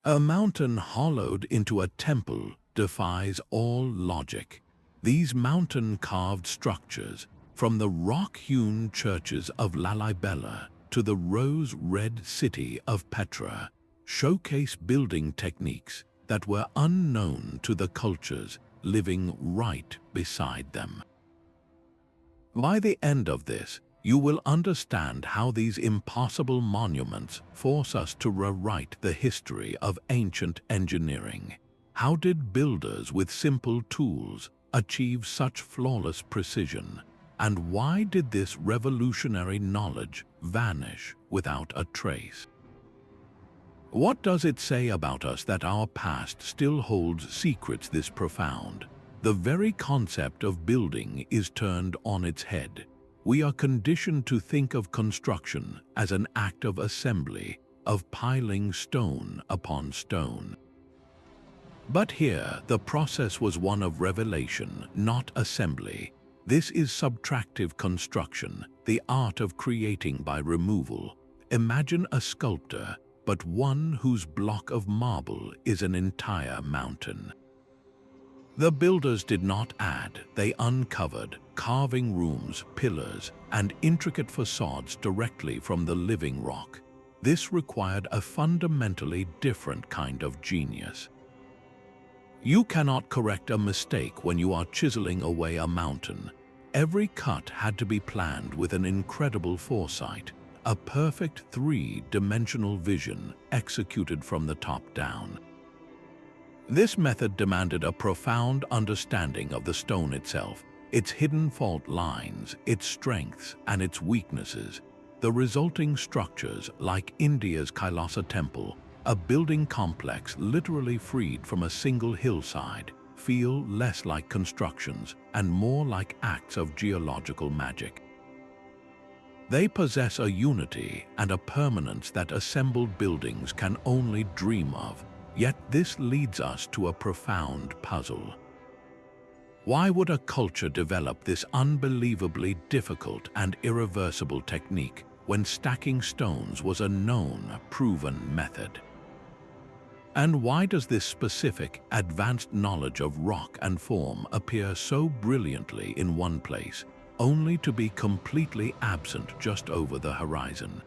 A mountain hollowed into a temple defies all logic. These mountain-carved structures, from the rock-hewn churches of Lalibela to the rose-red city of Petra, showcase building techniques that were unknown to the cultures living right beside them. By the end of this, you will understand how these impossible monuments force us to rewrite the history of ancient engineering. How did builders with simple tools achieve such flawless precision? And why did this revolutionary knowledge vanish without a trace? What does it say about us that our past still holds secrets this profound? The very concept of building is turned on its head. We are conditioned to think of construction as an act of assembly, of piling stone upon stone. But here, the process was one of revelation, not assembly. This is subtractive construction, the art of creating by removal. Imagine a sculptor, but one whose block of marble is an entire mountain. The builders did not add, they uncovered, carving rooms, pillars, and intricate facades directly from the living rock. This required a fundamentally different kind of genius. You cannot correct a mistake when you are chiseling away a mountain. Every cut had to be planned with an incredible foresight, a perfect three-dimensional vision executed from the top down. This method demanded a profound understanding of the stone itself, its hidden fault lines, its strengths, and its weaknesses. The resulting structures, like India's Kailasa temple, a building complex literally freed from a single hillside, feel less like constructions and more like acts of geological magic. They possess a unity and a permanence that assembled buildings can only dream of. Yet this leads us to a profound puzzle. Why would a culture develop this unbelievably difficult and irreversible technique when stacking stones was a known, proven method? And why does this specific, advanced knowledge of rock and form appear so brilliantly in one place, only to be completely absent just over the horizon?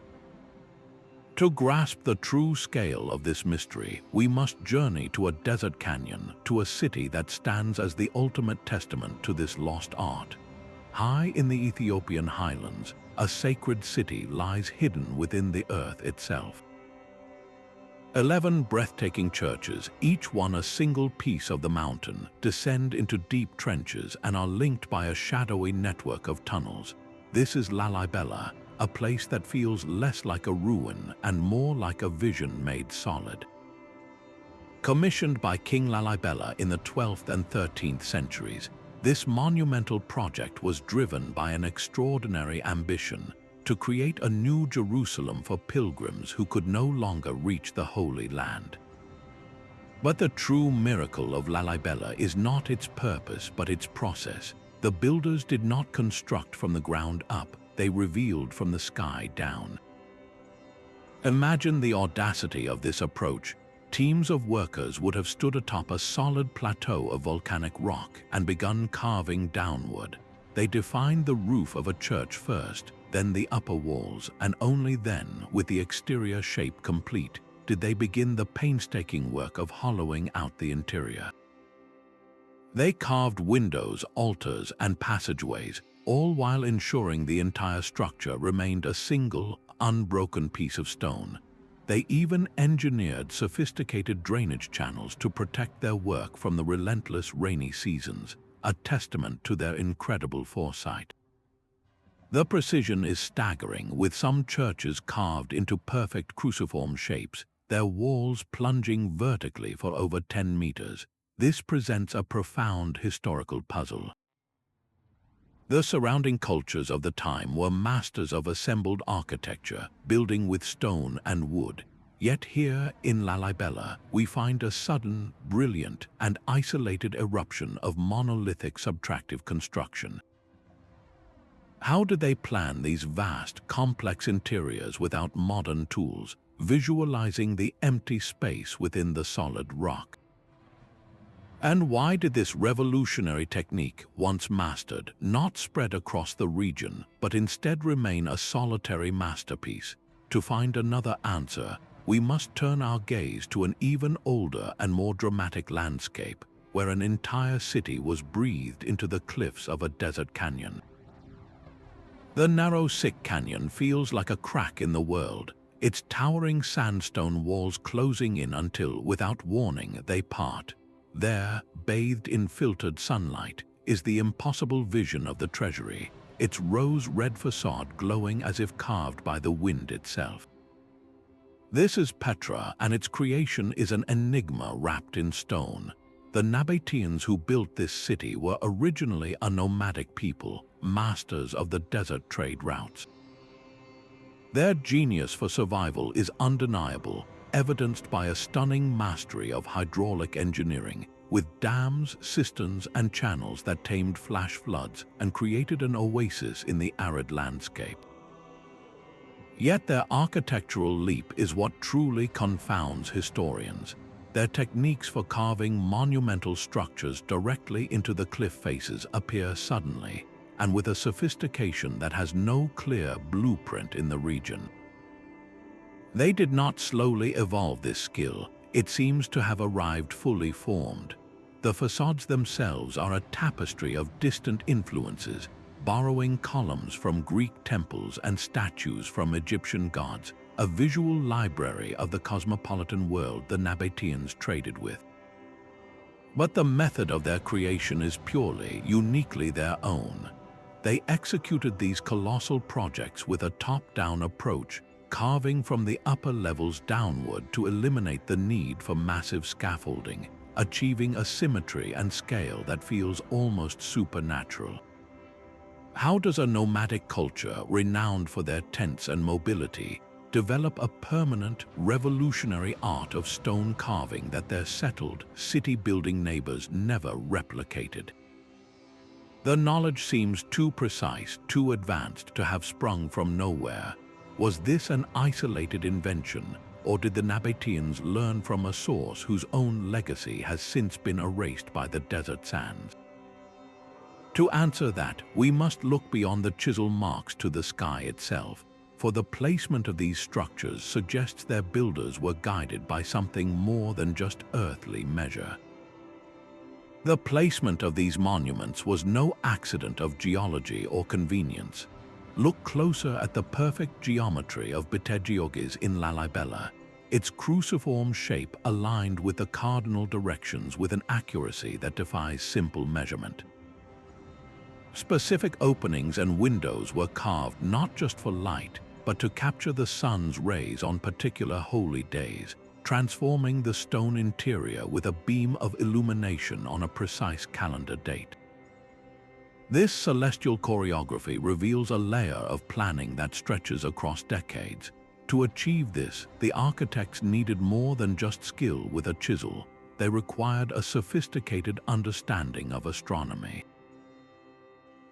To grasp the true scale of this mystery, we must journey to a desert canyon, to a city that stands as the ultimate testament to this lost art. High in the Ethiopian highlands, a sacred city lies hidden within the earth itself. 11 breathtaking churches, each one a single piece of the mountain, descend into deep trenches and are linked by a shadowy network of tunnels. This is Lalibela, a place that feels less like a ruin and more like a vision made solid. Commissioned by King Lalibela in the 12th and 13th centuries, this monumental project was driven by an extraordinary ambition to create a new Jerusalem for pilgrims who could no longer reach the Holy Land. But the true miracle of Lalibela is not its purpose but its process. The builders did not construct from the ground up, they revealed from the sky down. Imagine the audacity of this approach. Teams of workers would have stood atop a solid plateau of volcanic rock and begun carving downward. They defined the roof of a church first, then the upper walls, and only then, with the exterior shape complete, did they begin the painstaking work of hollowing out the interior. They carved windows, altars, and passageways, all while ensuring the entire structure remained a single, unbroken piece of stone. They even engineered sophisticated drainage channels to protect their work from the relentless rainy seasons, a testament to their incredible foresight. The precision is staggering, with some churches carved into perfect cruciform shapes, their walls plunging vertically for over 10 meters. This presents a profound historical puzzle. The surrounding cultures of the time were masters of assembled architecture, building with stone and wood. Yet here in Lalibela, we find a sudden, brilliant, and isolated eruption of monolithic subtractive construction. How did they plan these vast, complex interiors without modern tools? visualizing the empty space within the solid rock. And why did this revolutionary technique, once mastered, not spread across the region, but instead remain a solitary masterpiece? To find another answer, we must turn our gaze to an even older and more dramatic landscape, where an entire city was breathed into the cliffs of a desert canyon. The narrow Sick Canyon feels like a crack in the world, its towering sandstone walls closing in until, without warning, they part. There, bathed in filtered sunlight, is the impossible vision of the treasury, its rose-red facade glowing as if carved by the wind itself. This is Petra, and its creation is an enigma wrapped in stone. The Nabateans who built this city were originally a nomadic people, masters of the desert trade routes. Their genius for survival is undeniable, evidenced by a stunning mastery of hydraulic engineering, with dams, cisterns, and channels that tamed flash floods and created an oasis in the arid landscape. Yet their architectural leap is what truly confounds historians. Their techniques for carving monumental structures directly into the cliff faces appear suddenly, and with a sophistication that has no clear blueprint in the region. They did not slowly evolve this skill, it seems to have arrived fully formed. The facades themselves are a tapestry of distant influences, borrowing columns from Greek temples and statues from Egyptian gods, a visual library of the cosmopolitan world the Nabateans traded with. But the method of their creation is purely, uniquely their own. They executed these colossal projects with a top-down approach, carving from the upper levels downward to eliminate the need for massive scaffolding, achieving a symmetry and scale that feels almost supernatural. How does a nomadic culture, renowned for their tents and mobility, develop a permanent, revolutionary art of stone carving that their settled, city-building neighbors never replicated? The knowledge seems too precise, too advanced to have sprung from nowhere. Was this an isolated invention, or did the Nabateans learn from a source whose own legacy has since been erased by the desert sands? To answer that, we must look beyond the chisel marks to the sky itself, for the placement of these structures suggests their builders were guided by something more than just earthly measure. The placement of these monuments was no accident of geology or convenience. Look closer at the perfect geometry of Betegiogis in Lalibela, its cruciform shape aligned with the cardinal directions with an accuracy that defies simple measurement. Specific openings and windows were carved not just for light, but to capture the sun's rays on particular holy days, transforming the stone interior with a beam of illumination on a precise calendar date. This celestial choreography reveals a layer of planning that stretches across decades. To achieve this, the architects needed more than just skill with a chisel. They required a sophisticated understanding of astronomy.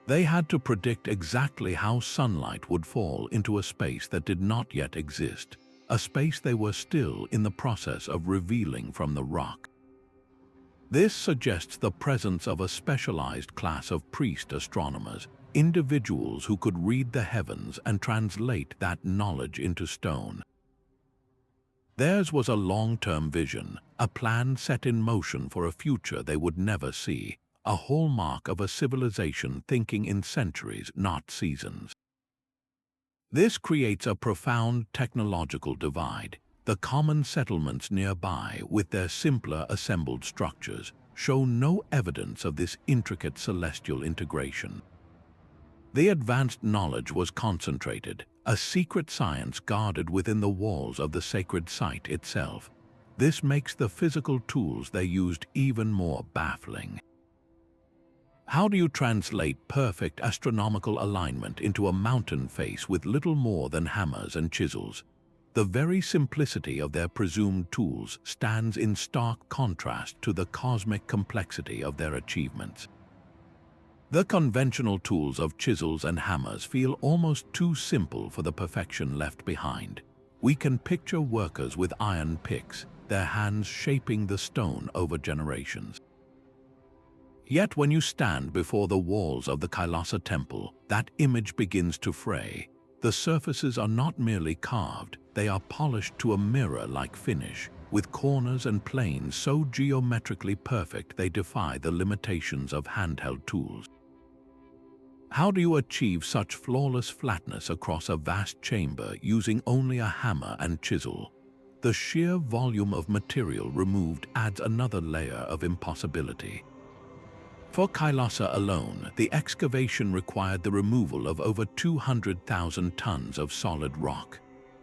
They had to predict exactly how sunlight would fall into a space that did not yet exist, a space they were still in the process of revealing from the rock. This suggests the presence of a specialized class of priest astronomers, individuals who could read the heavens and translate that knowledge into stone. Theirs was a long-term vision, a plan set in motion for a future they would never see, a hallmark of a civilization thinking in centuries, not seasons. This creates a profound technological divide. The common settlements nearby, with their simpler assembled structures, show no evidence of this intricate celestial integration. The advanced knowledge was concentrated, a secret science guarded within the walls of the sacred site itself. This makes the physical tools they used even more baffling. How do you translate perfect astronomical alignment into a mountain face with little more than hammers and chisels? The very simplicity of their presumed tools stands in stark contrast to the cosmic complexity of their achievements. The conventional tools of chisels and hammers feel almost too simple for the perfection left behind. we can picture workers with iron picks, their hands shaping the stone over generations. Yet when you stand before the walls of the Kailasa temple, that image begins to fray. The surfaces are not merely carved, they are polished to a mirror-like finish, with corners and planes so geometrically perfect they defy the limitations of handheld tools. How do you achieve such flawless flatness across a vast chamber using only a hammer and chisel? The sheer volume of material removed adds another layer of impossibility. For Kailasa alone, the excavation required the removal of over 200,000 tons of solid rock.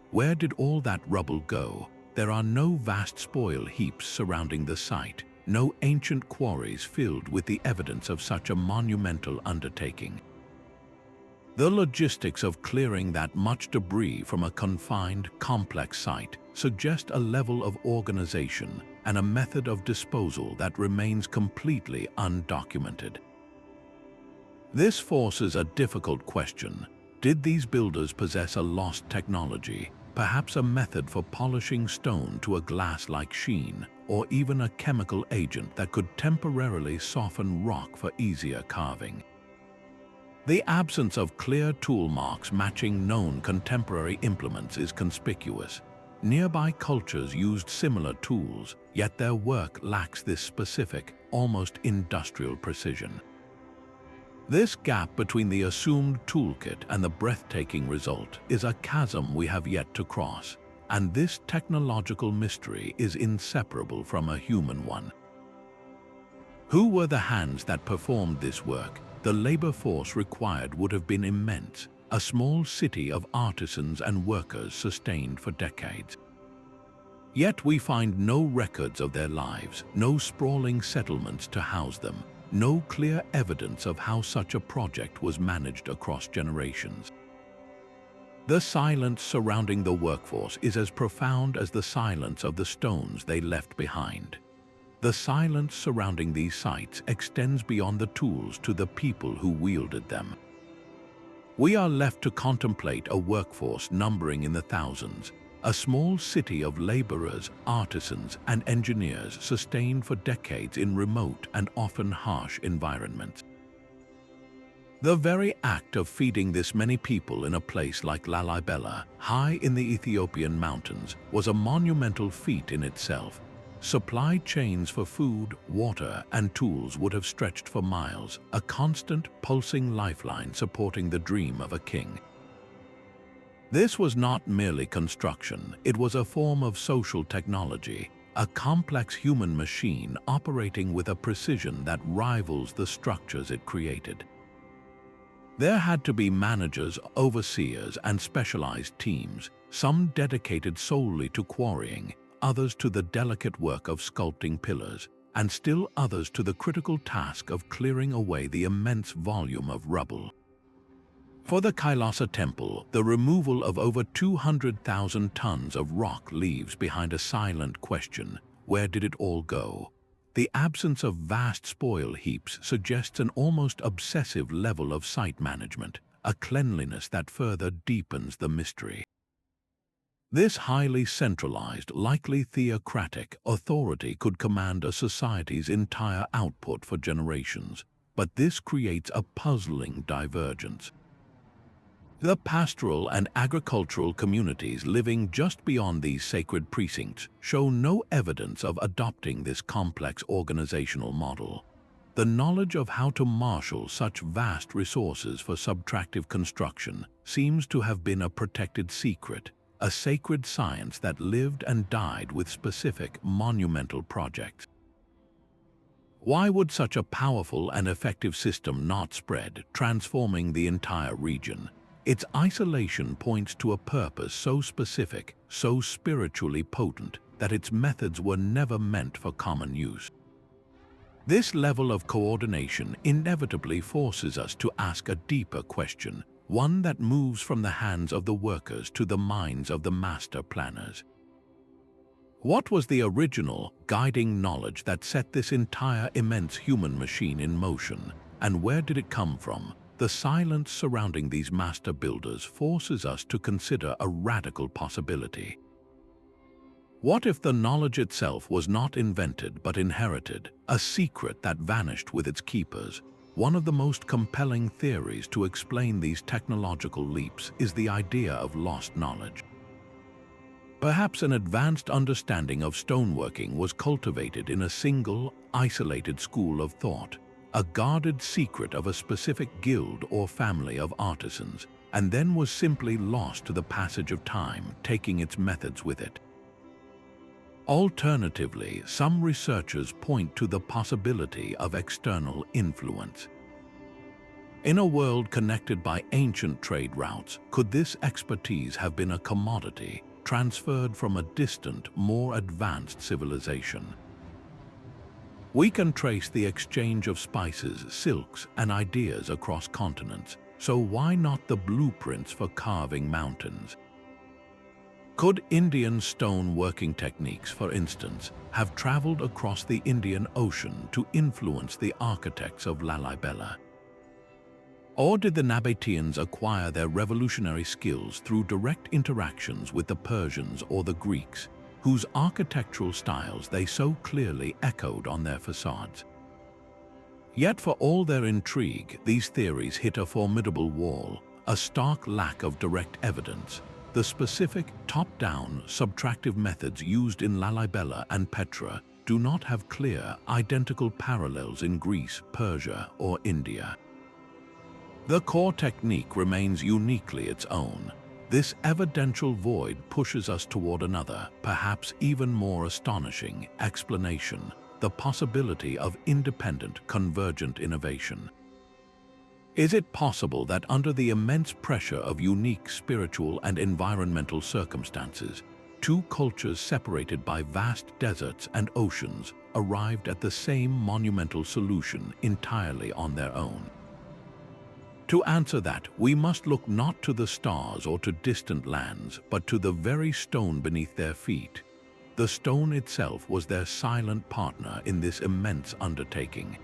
Where did all that rubble go? There are no vast spoil heaps surrounding the site, no ancient quarries filled with the evidence of such a monumental undertaking. The logistics of clearing that much debris from a confined, complex site suggest a level of organization and a method of disposal that remains completely undocumented. This forces a difficult question. Did these builders possess a lost technology, perhaps a method for polishing stone to a glass-like sheen, or even a chemical agent that could temporarily soften rock for easier carving? The absence of clear tool marks matching known contemporary implements is conspicuous. Nearby cultures used similar tools, yet their work lacks this specific, almost industrial precision. This gap between the assumed toolkit and the breathtaking result is a chasm we have yet to cross, and this technological mystery is inseparable from a human one. Who were the hands that performed this work? The labor force required would have been immense, a small city of artisans and workers sustained for decades. Yet we find no records of their lives, no sprawling settlements to house them, no clear evidence of how such a project was managed across generations. The silence surrounding the workforce is as profound as the silence of the stones they left behind. The silence surrounding these sites extends beyond the tools to the people who wielded them. We are left to contemplate a workforce numbering in the thousands, a small city of laborers, artisans, and engineers sustained for decades in remote and often harsh environments. The very act of feeding this many people in a place like Lalibela, high in the Ethiopian mountains, was a monumental feat in itself. Supply chains for food, water, and tools would have stretched for miles, a constant, pulsing lifeline supporting the dream of a king. This was not merely construction, it was a form of social technology, a complex human machine operating with a precision that rivals the structures it created. There had to be managers, overseers, and specialized teams, some dedicated solely to quarrying, others to the delicate work of sculpting pillars, and still others to the critical task of clearing away the immense volume of rubble. For the Kailasa temple, the removal of over 200,000 tons of rock leaves behind a silent question: where did it all go? The absence of vast spoil heaps suggests an almost obsessive level of site management, a cleanliness that further deepens the mystery. This highly centralized, likely theocratic, authority could command a society's entire output for generations, but this creates a puzzling divergence. The pastoral and agricultural communities living just beyond these sacred precincts show no evidence of adopting this complex organizational model. The knowledge of how to marshal such vast resources for subtractive construction seems to have been a protected secret, a sacred science that lived and died with specific monumental projects. Why would such a powerful and effective system not spread, transforming the entire region? Its isolation points to a purpose so specific, so spiritually potent, that its methods were never meant for common use. This level of coordination inevitably forces us to ask a deeper question, one that moves from the hands of the workers to the minds of the master planners. What was the original, guiding knowledge that set this entire immense human machine in motion, and where did it come from? the silence surrounding these master builders forces us to consider a radical possibility. What if the knowledge itself was not invented but inherited, a secret that vanished with its keepers? One of the most compelling theories to explain these technological leaps is the idea of lost knowledge. Perhaps an advanced understanding of stoneworking was cultivated in a single, isolated school of thought, a guarded secret of a specific guild or family of artisans, and then was simply lost to the passage of time, taking its methods with it. Alternatively, some researchers point to the possibility of external influence. In a world connected by ancient trade routes, could this expertise have been a commodity transferred from a distant, more advanced civilization? We can trace the exchange of spices, silks, and ideas across continents, so why not the blueprints for carving mountains? Could Indian stone working techniques, for instance, have traveled across the Indian Ocean to influence the architects of Lalibela? Or did the Nabateans acquire their revolutionary skills through direct interactions with the Persians or the Greeks, whose architectural styles they so clearly echoed on their facades? Yet for all their intrigue, these theories hit a formidable wall, a stark lack of direct evidence. The specific top-down, subtractive methods used in Lalibela and Petra do not have clear, identical parallels in Greece, Persia, or India. The core technique remains uniquely its own. This evidential void pushes us toward another, perhaps even more astonishing, explanation: the possibility of independent, convergent innovation. Is it possible that under the immense pressure of unique spiritual and environmental circumstances, two cultures separated by vast deserts and oceans arrived at the same monumental solution entirely on their own? To answer that, we must look not to the stars or to distant lands, but to the very stone beneath their feet. The stone itself was their silent partner in this immense undertaking.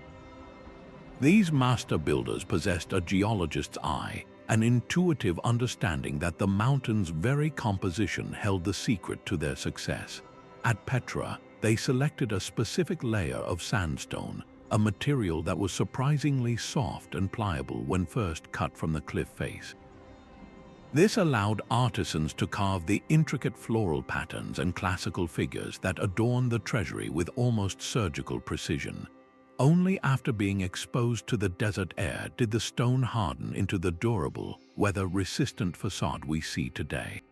These master builders possessed a geologist's eye, an intuitive understanding that the mountain's very composition held the secret to their success. At Petra, they selected a specific layer of sandstone, a material that was surprisingly soft and pliable when first cut from the cliff face. This allowed artisans to carve the intricate floral patterns and classical figures that adorn the treasury with almost surgical precision. Only after being exposed to the desert air did the stone harden into the durable, weather-resistant facade we see today.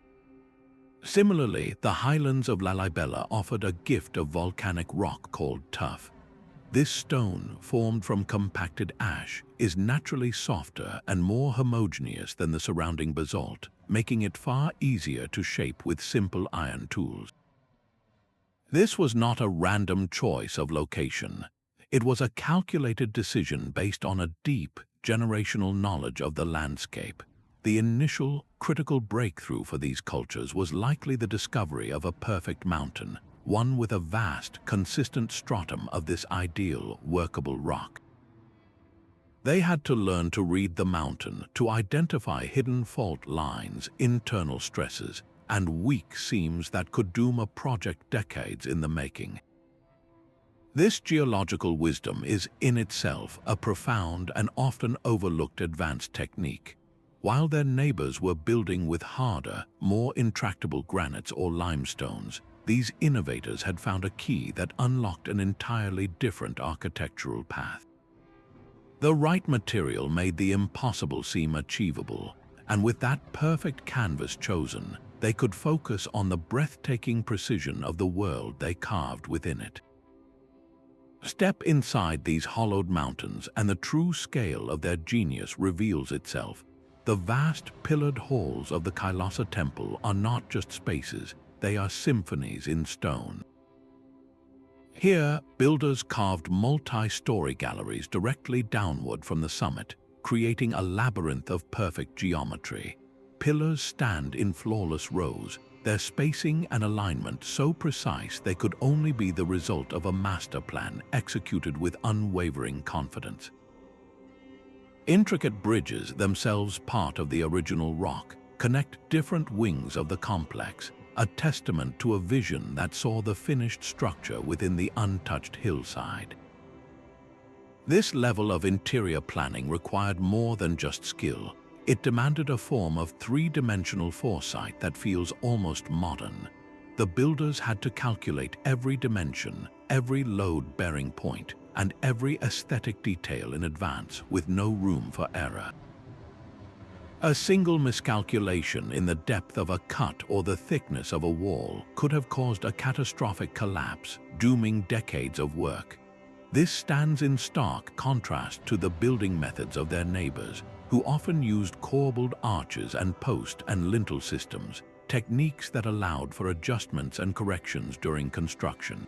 Similarly, the highlands of Lalibela offered a gift of volcanic rock called tuff. This stone, formed from compacted ash, is naturally softer and more homogeneous than the surrounding basalt, making it far easier to shape with simple iron tools. This was not a random choice of location. It was a calculated decision based on a deep, generational knowledge of the landscape. The initial, critical breakthrough for these cultures was likely the discovery of a perfect mountain, one with a vast, consistent stratum of this ideal, workable rock. They had to learn to read the mountain, to identify hidden fault lines, internal stresses, and weak seams that could doom a project decades in the making. This geological wisdom is in itself a profound and often overlooked advanced technique. While their neighbors were building with harder, more intractable granites or limestones, these innovators had found a key that unlocked an entirely different architectural path. The right material made the impossible seem achievable, and with that perfect canvas chosen, they could focus on the breathtaking precision of the world they carved within it. Step inside these hollowed mountains and the true scale of their genius reveals itself. The vast pillared halls of the Kailasa temple are not just spaces, they are symphonies in stone. Here, builders carved multi-story galleries directly downward from the summit, creating a labyrinth of perfect geometry. Pillars stand in flawless rows, their spacing and alignment so precise they could only be the result of a master plan executed with unwavering confidence. Intricate bridges, themselves part of the original rock, connect different wings of the complex, a testament to a vision that saw the finished structure within the untouched hillside. This level of interior planning required more than just skill. It demanded a form of three-dimensional foresight that feels almost modern. The builders had to calculate every dimension, every load-bearing point, and every aesthetic detail in advance, with no room for error. A single miscalculation in the depth of a cut or the thickness of a wall could have caused a catastrophic collapse, dooming decades of work. This stands in stark contrast to the building methods of their neighbors, who often used corbelled arches and post and lintel systems, techniques that allowed for adjustments and corrections during construction.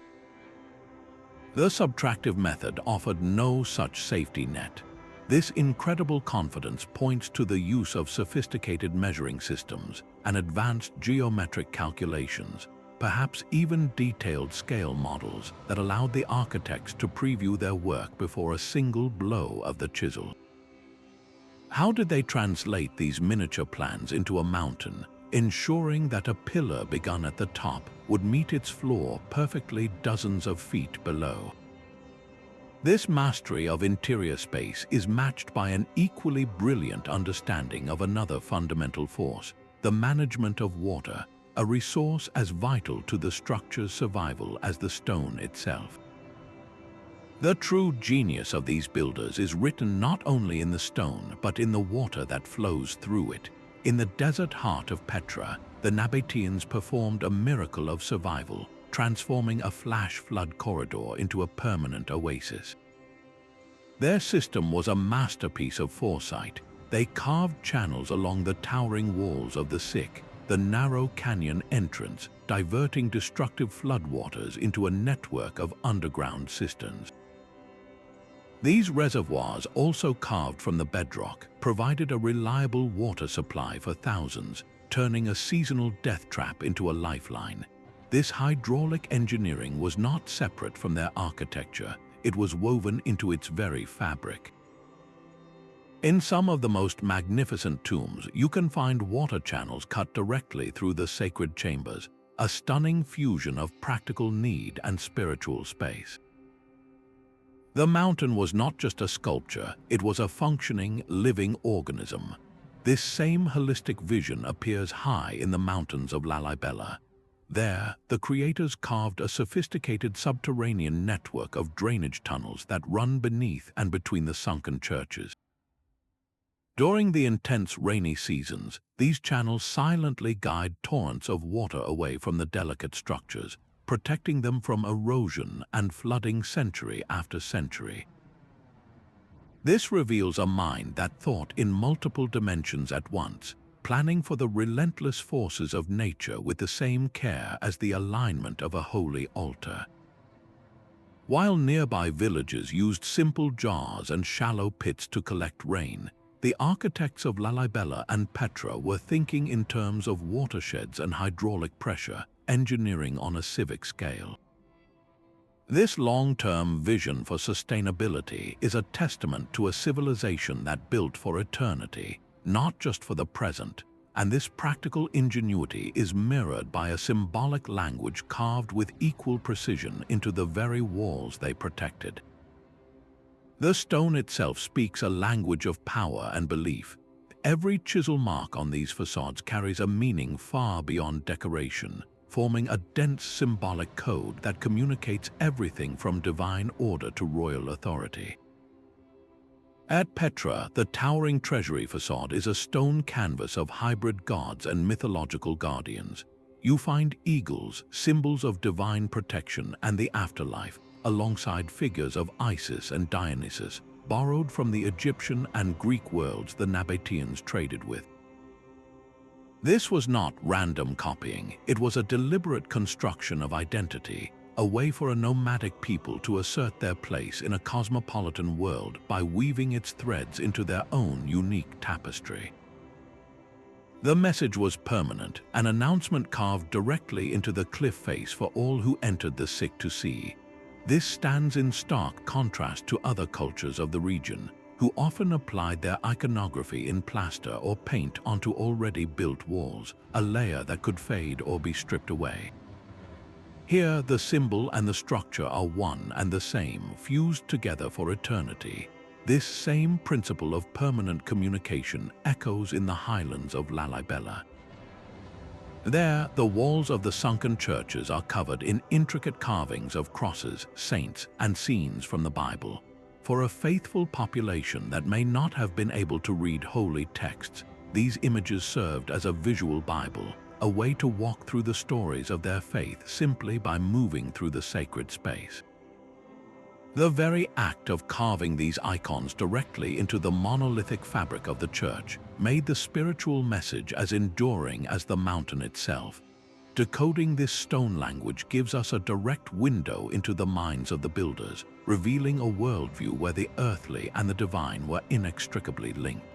The subtractive method offered no such safety net. This incredible confidence points to the use of sophisticated measuring systems and advanced geometric calculations, perhaps even detailed scale models that allowed the architects to preview their work before a single blow of the chisel. How did they translate these miniature plans into a mountain, ensuring that a pillar begun at the top would meet its floor perfectly dozens of feet below? This mastery of interior space is matched by an equally brilliant understanding of another fundamental force, the management of water, a resource as vital to the structure's survival as the stone itself. The true genius of these builders is written not only in the stone but in the water that flows through it. In the desert heart of Petra, the Nabateans performed a miracle of survival, transforming a flash flood corridor into a permanent oasis. Their system was a masterpiece of foresight. They carved channels along the towering walls of the Siq, the narrow canyon entrance, diverting destructive floodwaters into a network of underground cisterns. These reservoirs, also carved from the bedrock, provided a reliable water supply for thousands, turning a seasonal death trap into a lifeline. This hydraulic engineering was not separate from their architecture, it was woven into its very fabric. In some of the most magnificent tombs, you can find water channels cut directly through the sacred chambers, a stunning fusion of practical need and spiritual space. The mountain was not just a sculpture, it was a functioning, living organism. This same holistic vision appears high in the mountains of Lalibela. There, the creators carved a sophisticated subterranean network of drainage tunnels that run beneath and between the sunken churches. During the intense rainy seasons, these channels silently guide torrents of water away from the delicate structures, protecting them from erosion and flooding century after century. This reveals a mind that thought in multiple dimensions at once, planning for the relentless forces of nature with the same care as the alignment of a holy altar. While nearby villages used simple jars and shallow pits to collect rain, the architects of Lalibela and Petra were thinking in terms of watersheds and hydraulic pressure, engineering on a civic scale. This long-term vision for sustainability is a testament to a civilization that built for eternity, not just for the present, and this practical ingenuity is mirrored by a symbolic language carved with equal precision into the very walls they protected. The stone itself speaks a language of power and belief. Every chisel mark on these facades carries a meaning far beyond decoration, forming a dense symbolic code that communicates everything from divine order to royal authority. At Petra, the towering treasury facade is a stone canvas of hybrid gods and mythological guardians. You find eagles, symbols of divine protection and the afterlife, alongside figures of Isis and Dionysus, borrowed from the Egyptian and Greek worlds the Nabateans traded with. This was not random copying, it was a deliberate construction of identity, a way for a nomadic people to assert their place in a cosmopolitan world by weaving its threads into their own unique tapestry. The message was permanent, an announcement carved directly into the cliff face for all who entered the Siq to see. This stands in stark contrast to other cultures of the region, who often applied their iconography in plaster or paint onto already built walls, a layer that could fade or be stripped away. Here, the symbol and the structure are one and the same, fused together for eternity. This same principle of permanent communication echoes in the highlands of Lalibela. There, the walls of the sunken churches are covered in intricate carvings of crosses, saints, and scenes from the Bible. For a faithful population that may not have been able to read holy texts, these images served as a visual Bible, a way to walk through the stories of their faith simply by moving through the sacred space. The very act of carving these icons directly into the monolithic fabric of the church made the spiritual message as enduring as the mountain itself. Decoding this stone language gives us a direct window into the minds of the builders, revealing a worldview where the earthly and the divine were inextricably linked.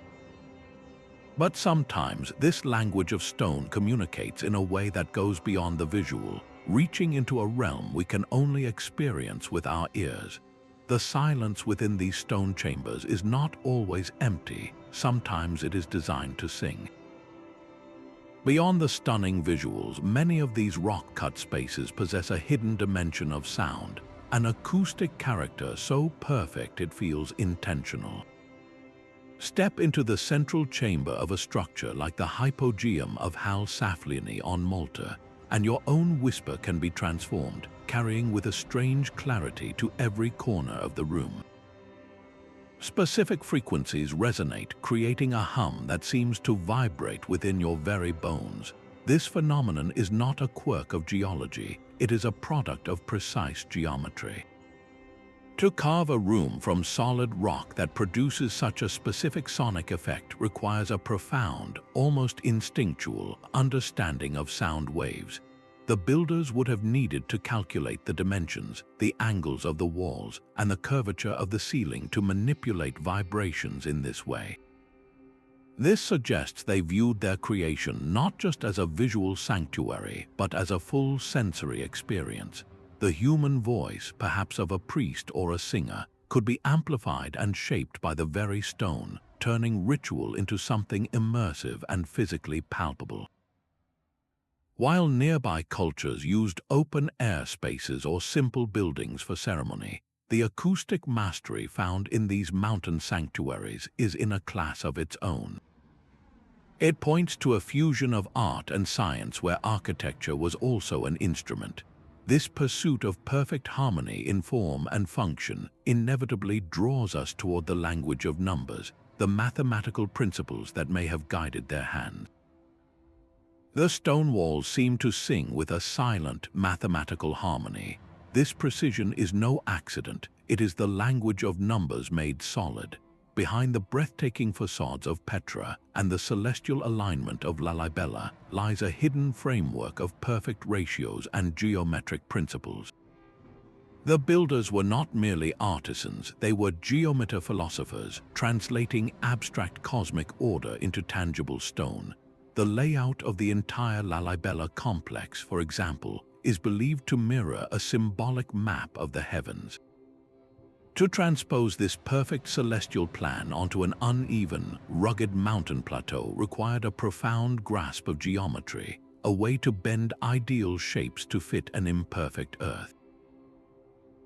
But sometimes this language of stone communicates in a way that goes beyond the visual, reaching into a realm we can only experience with our ears. The silence within these stone chambers is not always empty, sometimes it is designed to sing. Beyond the stunning visuals, many of these rock-cut spaces possess a hidden dimension of sound, an acoustic character so perfect it feels intentional. Step into the central chamber of a structure like the hypogeum of Hal Saflieni on Malta, and your own whisper can be transformed, carrying with a strange clarity to every corner of the room. Specific frequencies resonate, creating a hum that seems to vibrate within your very bones. This phenomenon is not a quirk of geology, it is a product of precise geometry. To carve a room from solid rock that produces such a specific sonic effect requires a profound, almost instinctual, understanding of sound waves. The builders would have needed to calculate the dimensions, the angles of the walls, and the curvature of the ceiling to manipulate vibrations in this way. This suggests they viewed their creation not just as a visual sanctuary, but as a full sensory experience. The human voice, perhaps of a priest or a singer, could be amplified and shaped by the very stone, turning ritual into something immersive and physically palpable. While nearby cultures used open-air spaces or simple buildings for ceremony, the acoustic mastery found in these mountain sanctuaries is in a class of its own. It points to a fusion of art and science where architecture was also an instrument. This pursuit of perfect harmony in form and function inevitably draws us toward the language of numbers, the mathematical principles that may have guided their hands. The stone walls seem to sing with a silent, mathematical harmony. This precision is no accident, it is the language of numbers made solid. Behind the breathtaking facades of Petra and the celestial alignment of Lalibela lies a hidden framework of perfect ratios and geometric principles. The builders were not merely artisans, they were geometer philosophers, translating abstract cosmic order into tangible stone. The layout of the entire Lalibela complex, for example, is believed to mirror a symbolic map of the heavens. To transpose this perfect celestial plan onto an uneven, rugged mountain plateau required a profound grasp of geometry, a way to bend ideal shapes to fit an imperfect earth.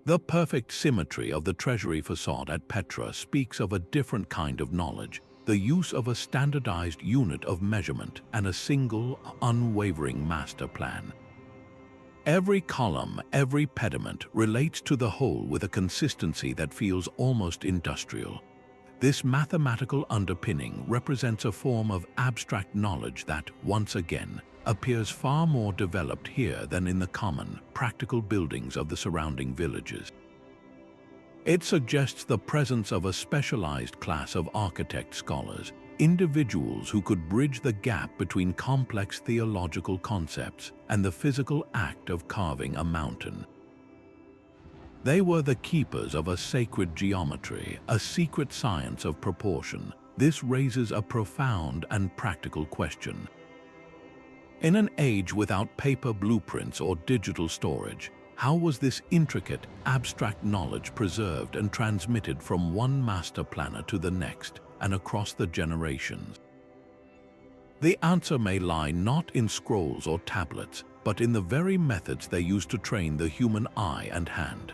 The perfect symmetry of the treasury facade at Petra speaks of a different kind of knowledge, the use of a standardized unit of measurement and a single, unwavering master plan. Every column, every pediment relates to the whole with a consistency that feels almost industrial. This mathematical underpinning represents a form of abstract knowledge that, once again, appears far more developed here than in the common, practical buildings of the surrounding villages. It suggests the presence of a specialized class of architect scholars, individuals who could bridge the gap between complex theological concepts and the physical act of carving a mountain. They were the keepers of a sacred geometry, a secret science of proportion. This raises a profound and practical question. In an age without paper blueprints or digital storage, How was this intricate, abstract knowledge preserved and transmitted from one master planner to the next and across the generations? The answer may lie not in scrolls or tablets, but in the very methods they used to train the human eye and hand.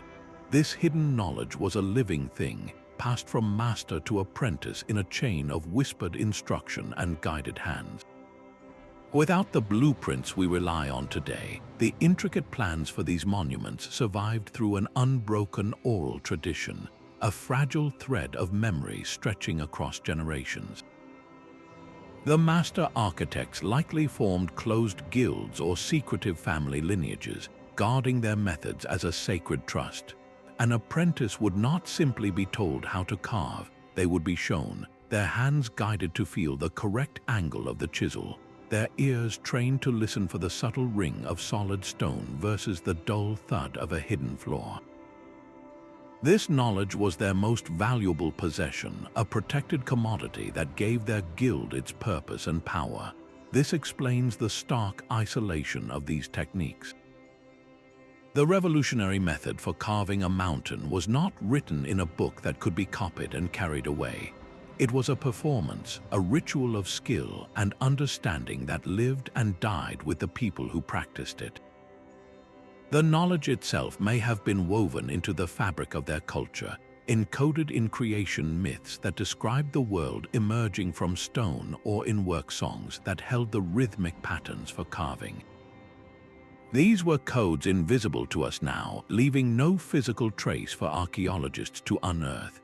This hidden knowledge was a living thing, passed from master to apprentice in a chain of whispered instruction and guided hands. Without the blueprints we rely on today, the intricate plans for these monuments survived through an unbroken oral tradition, a fragile thread of memory stretching across generations. The master architects likely formed closed guilds or secretive family lineages, guarding their methods as a sacred trust. An apprentice would not simply be told how to carve, they would be shown, their hands guided to feel the correct angle of the chisel, their ears trained to listen for the subtle ring of solid stone versus the dull thud of a hidden flaw. This knowledge was their most valuable possession, a protected commodity that gave their guild its purpose and power. This explains the stark isolation of these techniques. The revolutionary method for carving a mountain was not written in a book that could be copied and carried away. It was a performance, a ritual of skill and understanding that lived and died with the people who practiced it. The knowledge itself may have been woven into the fabric of their culture, encoded in creation myths that described the world emerging from stone or in work songs that held the rhythmic patterns for carving. These were codes invisible to us now, leaving no physical trace for archaeologists to unearth.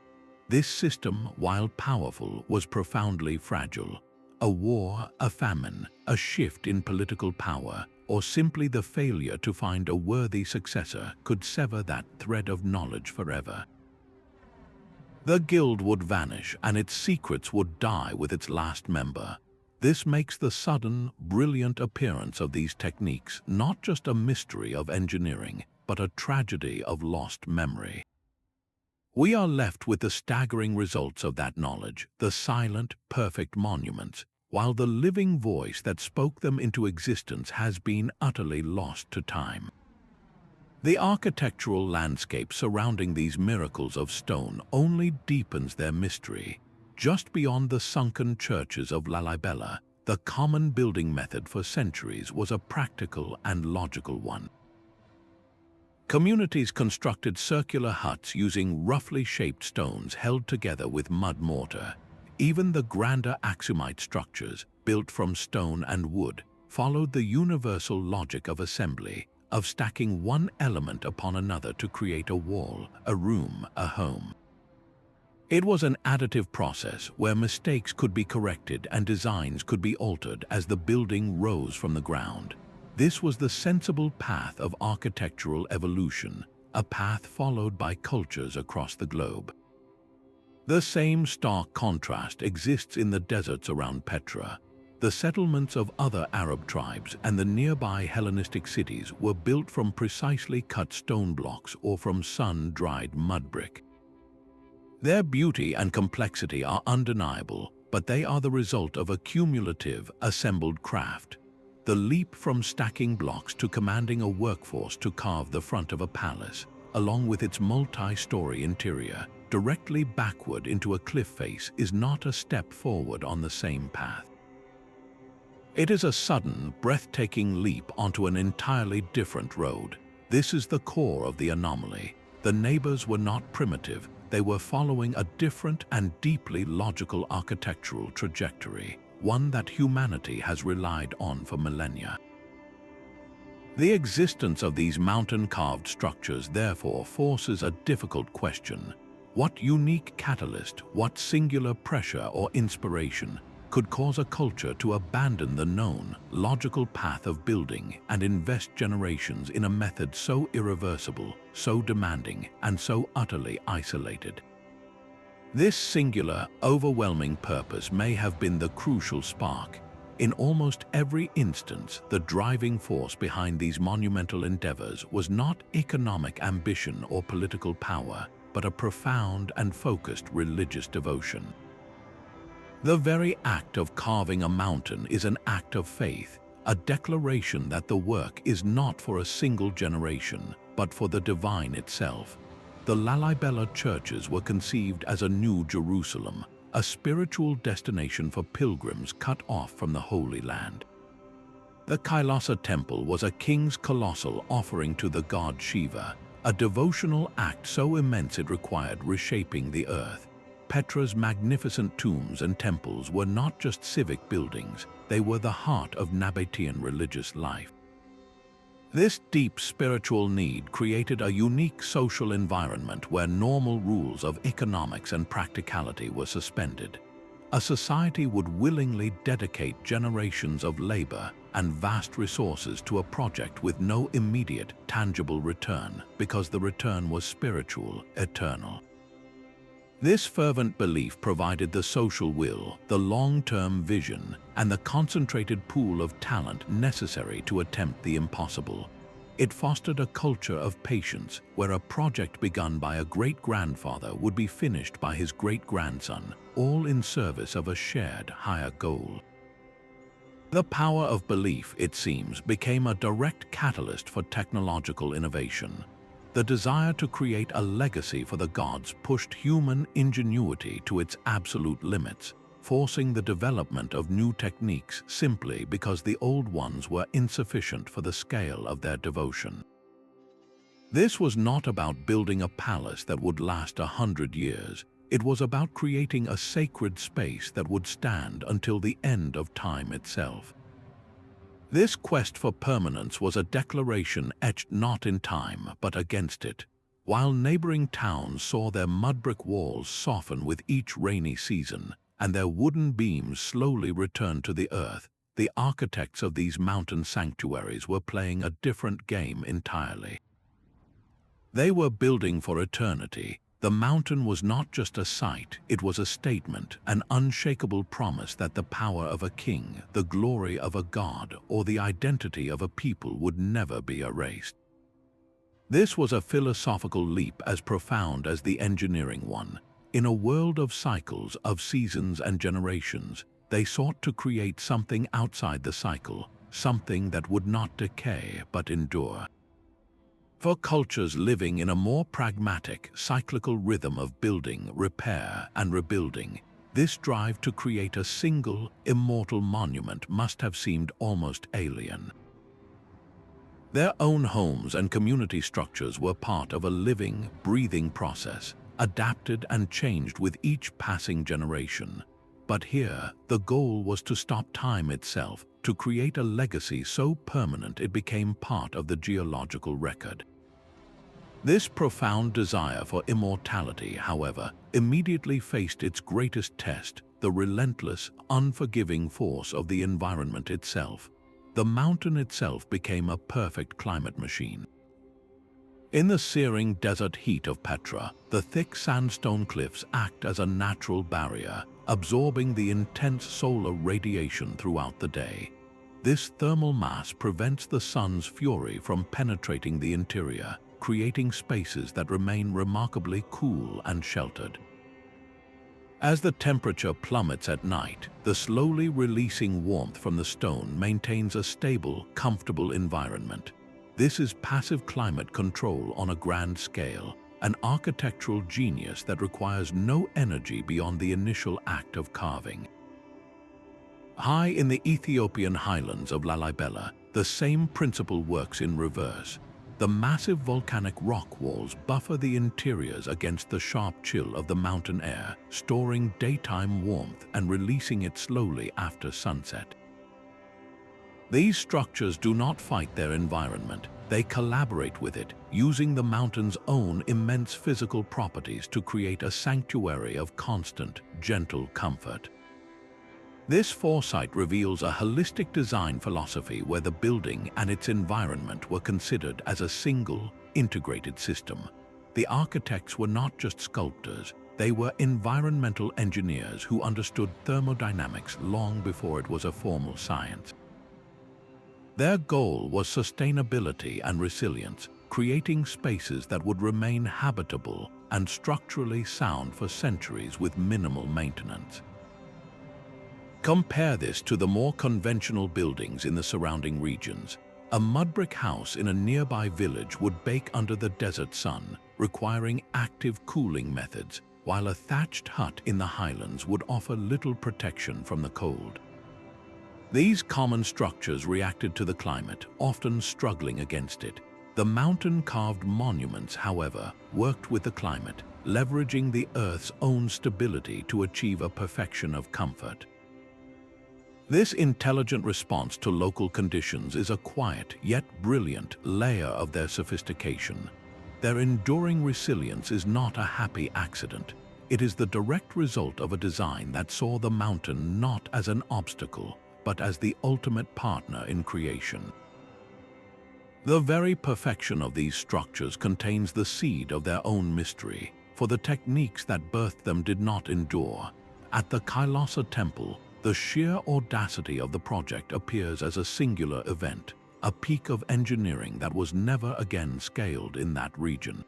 This system, while powerful, was profoundly fragile. A war, a famine, a shift in political power, or simply the failure to find a worthy successor could sever that thread of knowledge forever. The guild would vanish and its secrets would die with its last member. This makes the sudden, brilliant appearance of these techniques not just a mystery of engineering, but a tragedy of lost memory. We are left with the staggering results of that knowledge, the silent, perfect monuments, while the living voice that spoke them into existence has been utterly lost to time. The architectural landscape surrounding these miracles of stone only deepens their mystery. Just beyond the sunken churches of Lalibela, the common building method for centuries was a practical and logical one. Communities constructed circular huts using roughly shaped stones held together with mud mortar. Even the grander Aksumite structures, built from stone and wood, followed the universal logic of assembly, of stacking one element upon another to create a wall, a room, a home. It was an additive process where mistakes could be corrected and designs could be altered as the building rose from the ground. This was the sensible path of architectural evolution, a path followed by cultures across the globe. The same stark contrast exists in the deserts around Petra. The settlements of other Arab tribes and the nearby Hellenistic cities were built from precisely cut stone blocks or from sun-dried mud brick. Their beauty and complexity are undeniable, but they are the result of a cumulative, assembled craft. The leap from stacking blocks to commanding a workforce to carve the front of a palace, along with its multi-story interior, directly backward into a cliff face is not a step forward on the same path. It is a sudden, breathtaking leap onto an entirely different road. This is the core of the anomaly. The neighbors were not primitive, they were following a different and deeply logical architectural trajectory, one that humanity has relied on for millennia. The existence of these mountain-carved structures therefore forces a difficult question. What unique catalyst, what singular pressure or inspiration could cause a culture to abandon the known, logical path of building and invest generations in a method so irreversible, so demanding, and so utterly isolated? This singular, overwhelming purpose may have been the crucial spark. In almost every instance, the driving force behind these monumental endeavors was not economic ambition or political power, but a profound and focused religious devotion. The very act of carving a mountain is an act of faith, a declaration that the work is not for a single generation, but for the divine itself. The Lalibela churches were conceived as a new Jerusalem, a spiritual destination for pilgrims cut off from the Holy Land. The Kailasa temple was a king's colossal offering to the god Shiva, a devotional act so immense it required reshaping the earth. Petra's magnificent tombs and temples were not just civic buildings, they were the heart of Nabatean religious life. This deep spiritual need created a unique social environment where normal rules of economics and practicality were suspended. A society would willingly dedicate generations of labor and vast resources to a project with no immediate, tangible return, because the return was spiritual, eternal. This fervent belief provided the social will, the long-term vision, and the concentrated pool of talent necessary to attempt the impossible. It fostered a culture of patience, where a project begun by a great-grandfather would be finished by his great-grandson, all in service of a shared higher goal. The power of belief, it seems, became a direct catalyst for technological innovation. The desire to create a legacy for the gods pushed human ingenuity to its absolute limits, forcing the development of new techniques simply because the old ones were insufficient for the scale of their devotion. This was not about building a palace that would last 100 years. It was about creating a sacred space that would stand until the end of time itself. This quest for permanence was a declaration etched not in time, but against it. While neighboring towns saw their mud-brick walls soften with each rainy season, and their wooden beams slowly return to the earth, the architects of these mountain sanctuaries were playing a different game entirely. They were building for eternity. The mountain was not just a site, it was a statement, an unshakable promise that the power of a king, the glory of a god, or the identity of a people would never be erased. This was a philosophical leap as profound as the engineering one. In a world of cycles, of seasons and generations, they sought to create something outside the cycle, something that would not decay but endure. For cultures living in a more pragmatic, cyclical rhythm of building, repair, and rebuilding, this drive to create a single, immortal monument must have seemed almost alien. Their own homes and community structures were part of a living, breathing process, adapted and changed with each passing generation. But here, the goal was to stop time itself, to create a legacy so permanent it became part of the geological record. This profound desire for immortality, however, immediately faced its greatest test, the relentless, unforgiving force of the environment itself. The mountain itself became a perfect climate machine. In the searing desert heat of Petra, the thick sandstone cliffs act as a natural barrier, absorbing the intense solar radiation throughout the day. This thermal mass prevents the sun's fury from penetrating the interior, creating spaces that remain remarkably cool and sheltered. As the temperature plummets at night, the slowly releasing warmth from the stone maintains a stable, comfortable environment. This is passive climate control on a grand scale, an architectural genius that requires no energy beyond the initial act of carving. High in the Ethiopian highlands of Lalibela, the same principle works in reverse. The massive volcanic rock walls buffer the interiors against the sharp chill of the mountain air, storing daytime warmth and releasing it slowly after sunset. These structures do not fight their environment, they collaborate with it, using the mountain's own immense physical properties to create a sanctuary of constant, gentle comfort. This foresight reveals a holistic design philosophy where the building and its environment were considered as a single, integrated system. The architects were not just sculptors, they were environmental engineers who understood thermodynamics long before it was a formal science. Their goal was sustainability and resilience, creating spaces that would remain habitable and structurally sound for centuries with minimal maintenance. Compare this to the more conventional buildings in the surrounding regions. A mud brick house in a nearby village would bake under the desert sun, requiring active cooling methods, while a thatched hut in the highlands would offer little protection from the cold. These common structures reacted to the climate, often struggling against it. The mountain-carved monuments, however, worked with the climate, leveraging the Earth's own stability to achieve a perfection of comfort. This intelligent response to local conditions is a quiet yet brilliant layer of their sophistication. Their enduring resilience is not a happy accident. It is the direct result of a design that saw the mountain not as an obstacle, but as the ultimate partner in creation. The very perfection of these structures contains the seed of their own mystery, for the techniques that birthed them did not endure. At the Kailasa temple, the sheer audacity of the project appears as a singular event, a peak of engineering that was never again scaled in that region.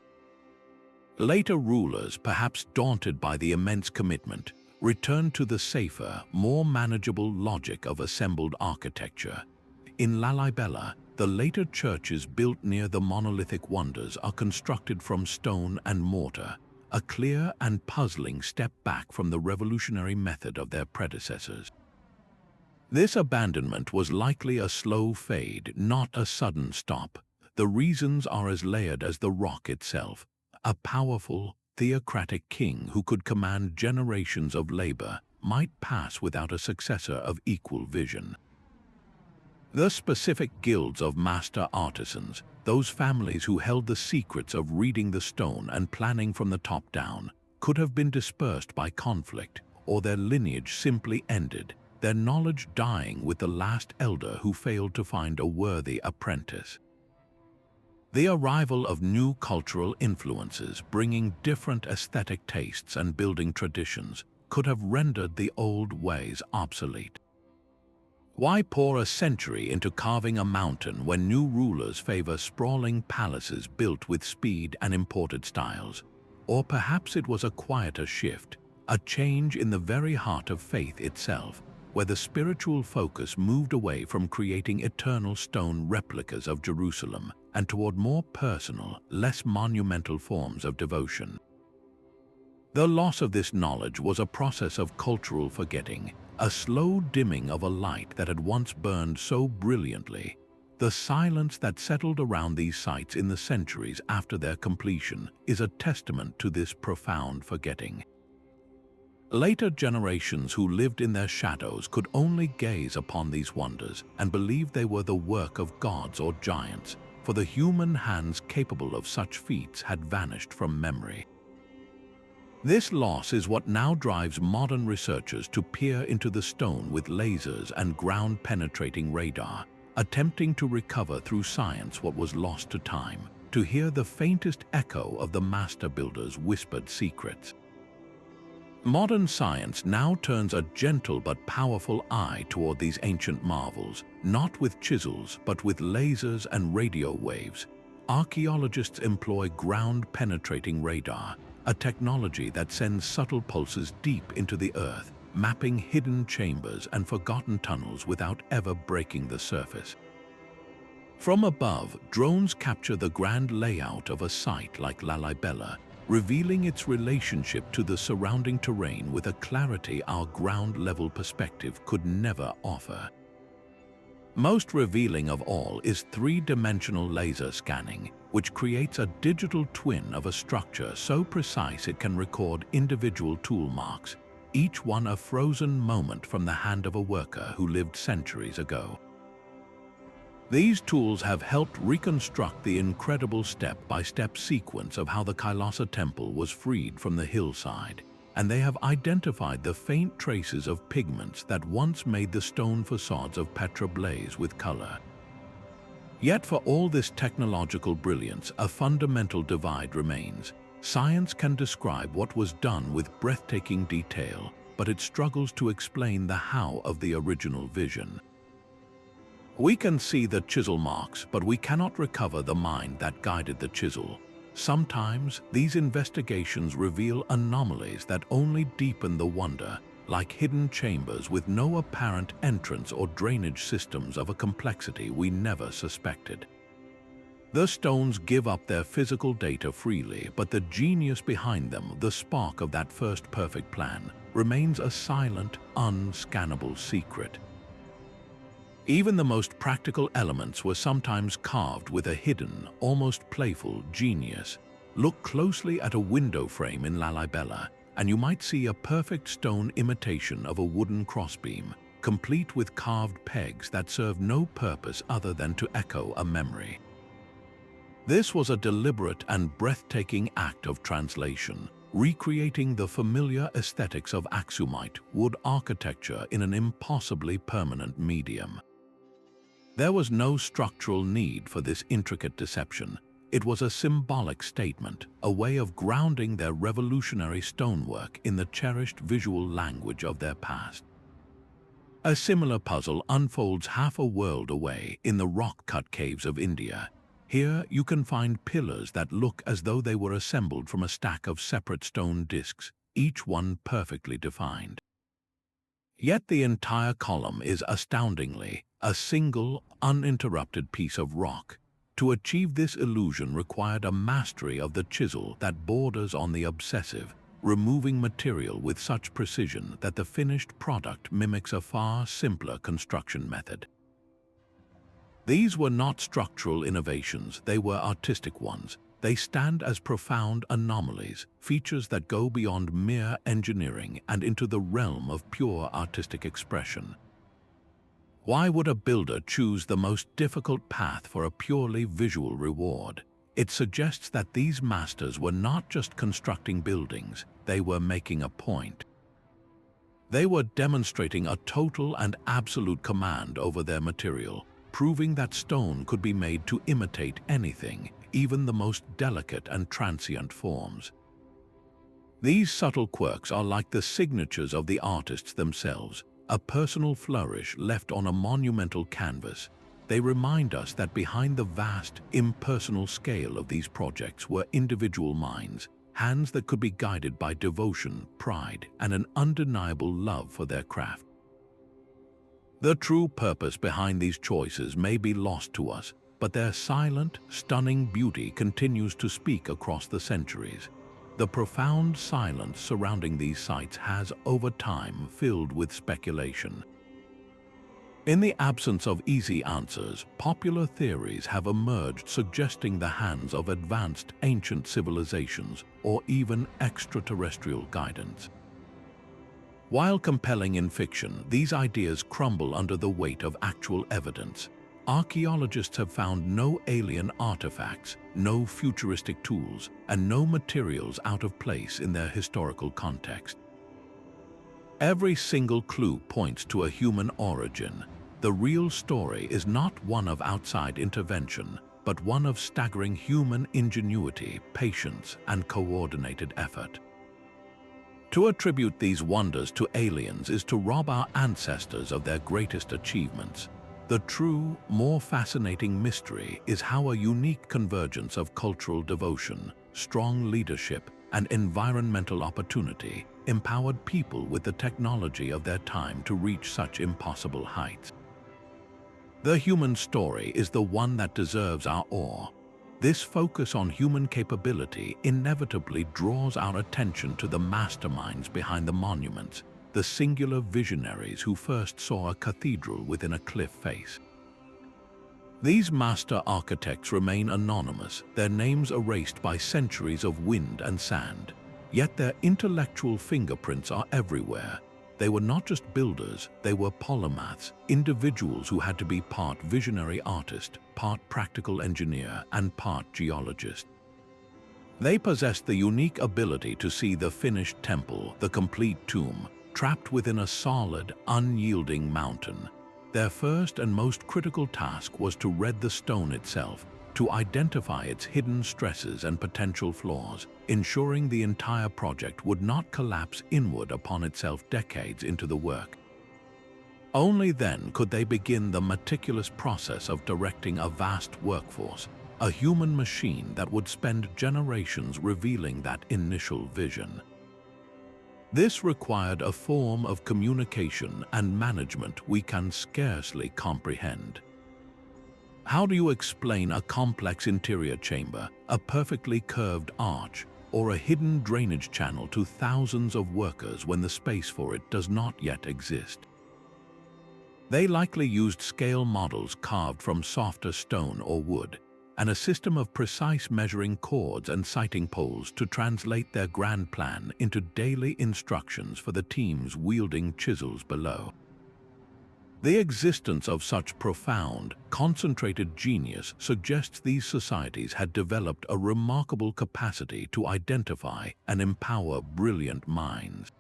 Later rulers, perhaps daunted by the immense commitment, returned to the safer, more manageable logic of assembled architecture. In Lalibela, the later churches built near the monolithic wonders are constructed from stone and mortar, a clear and puzzling step back from the revolutionary method of their predecessors. This abandonment was likely a slow fade, not a sudden stop. The reasons are as layered as the rock itself. A powerful, theocratic king who could command generations of labor might pass without a successor of equal vision. The specific guilds of master artisans, those families who held the secrets of reading the stone and planning from the top down, could have been dispersed by conflict, or their lineage simply ended, their knowledge dying with the last elder who failed to find a worthy apprentice. The arrival of new cultural influences, bringing different aesthetic tastes and building traditions, could have rendered the old ways obsolete. Why pour a century into carving a mountain when new rulers favor sprawling palaces built with speed and imported styles? Or perhaps it was a quieter shift, a change in the very heart of faith itself, where the spiritual focus moved away from creating eternal stone replicas of Jerusalem and toward more personal, less monumental forms of devotion. The loss of this knowledge was a process of cultural forgetting, a slow dimming of a light that had once burned so brilliantly. The silence that settled around these sites in the centuries after their completion is a testament to this profound forgetting. Later generations who lived in their shadows could only gaze upon these wonders and believe they were the work of gods or giants, for the human hands capable of such feats had vanished from memory. This loss is what now drives modern researchers to peer into the stone with lasers and ground-penetrating radar, attempting to recover through science what was lost to time, to hear the faintest echo of the master builder's whispered secrets. Modern science now turns a gentle but powerful eye toward these ancient marvels, not with chisels but with lasers and radio waves. Archaeologists employ ground-penetrating radar, a technology that sends subtle pulses deep into the earth, mapping hidden chambers and forgotten tunnels without ever breaking the surface. From above, drones capture the grand layout of a site like Lalibela, revealing its relationship to the surrounding terrain with a clarity our ground-level perspective could never offer. Most revealing of all is three-dimensional laser scanning, which creates a digital twin of a structure so precise it can record individual tool marks, each one a frozen moment from the hand of a worker who lived centuries ago. These tools have helped reconstruct the incredible step-by-step sequence of how the Kailasa temple was freed from the hillside, and they have identified the faint traces of pigments that once made the stone facades of Petra blaze with color. Yet for all this technological brilliance, a fundamental divide remains. Science can describe what was done with breathtaking detail, but it struggles to explain the how of the original vision. We can see the chisel marks, but we cannot recover the mind that guided the chisel. Sometimes, these investigations reveal anomalies that only deepen the wonder, like hidden chambers with no apparent entrance or drainage systems of a complexity we never suspected. The stones give up their physical data freely, but the genius behind them, the spark of that first perfect plan, remains a silent, unscannable secret. Even the most practical elements were sometimes carved with a hidden, almost playful genius. Look closely at a window frame in Lalibela, and you might see a perfect stone imitation of a wooden crossbeam, complete with carved pegs that serve no purpose other than to echo a memory. This was a deliberate and breathtaking act of translation, recreating the familiar aesthetics of Aksumite wood architecture in an impossibly permanent medium. There was no structural need for this intricate deception. It was a symbolic statement, a way of grounding their revolutionary stonework in the cherished visual language of their past. A similar puzzle unfolds half a world away in the rock-cut caves of India. Here you can find pillars that look as though they were assembled from a stack of separate stone discs, each one perfectly defined. Yet the entire column is astoundingly a single, uninterrupted piece of rock. To achieve this illusion required a mastery of the chisel that borders on the obsessive, removing material with such precision that the finished product mimics a far simpler construction method. These were not structural innovations, they were artistic ones. They stand as profound anomalies, features that go beyond mere engineering and into the realm of pure artistic expression. Why would a builder choose the most difficult path for a purely visual reward? It suggests that these masters were not just constructing buildings, they were making a point. They were demonstrating a total and absolute command over their material, proving that stone could be made to imitate anything, even the most delicate and transient forms. These subtle quirks are like the signatures of the artists themselves, a personal flourish left on a monumental canvas. They remind us that behind the vast, impersonal scale of these projects were individual minds, hands that could be guided by devotion, pride, and an undeniable love for their craft. The true purpose behind these choices may be lost to us, but their silent, stunning beauty continues to speak across the centuries. The profound silence surrounding these sites has, over time, filled with speculation. In the absence of easy answers, popular theories have emerged suggesting the hands of advanced ancient civilizations or even extraterrestrial guidance. While compelling in fiction, these ideas crumble under the weight of actual evidence. Archaeologists have found no alien artifacts, no futuristic tools, and no materials out of place in their historical context. Every single clue points to a human origin. The real story is not one of outside intervention, but one of staggering human ingenuity, patience, and coordinated effort. To attribute these wonders to aliens is to rob our ancestors of their greatest achievements. The true, more fascinating mystery is how a unique convergence of cultural devotion, strong leadership, and environmental opportunity empowered people with the technology of their time to reach such impossible heights. The human story is the one that deserves our awe. This focus on human capability inevitably draws our attention to the masterminds behind the monuments, the singular visionaries who first saw a cathedral within a cliff face. These master architects remain anonymous, their names erased by centuries of wind and sand. Yet their intellectual fingerprints are everywhere. They were not just builders, they were polymaths, individuals who had to be part visionary artist, part practical engineer, and part geologist. They possessed the unique ability to see the finished temple, the complete tomb, trapped within a solid, unyielding mountain. Their first and most critical task was to read the stone itself, to identify its hidden stresses and potential flaws, ensuring the entire project would not collapse inward upon itself decades into the work. Only then could they begin the meticulous process of directing a vast workforce, a human machine that would spend generations revealing that initial vision. This required a form of communication and management we can scarcely comprehend. How do you explain a complex interior chamber, a perfectly curved arch, or a hidden drainage channel to thousands of workers when the space for it does not yet exist? They likely used scale models carved from softer stone or wood, and a system of precise measuring cords and sighting poles to translate their grand plan into daily instructions for the teams wielding chisels below. The existence of such profound, concentrated genius suggests these societies had developed a remarkable capacity to identify and empower brilliant minds.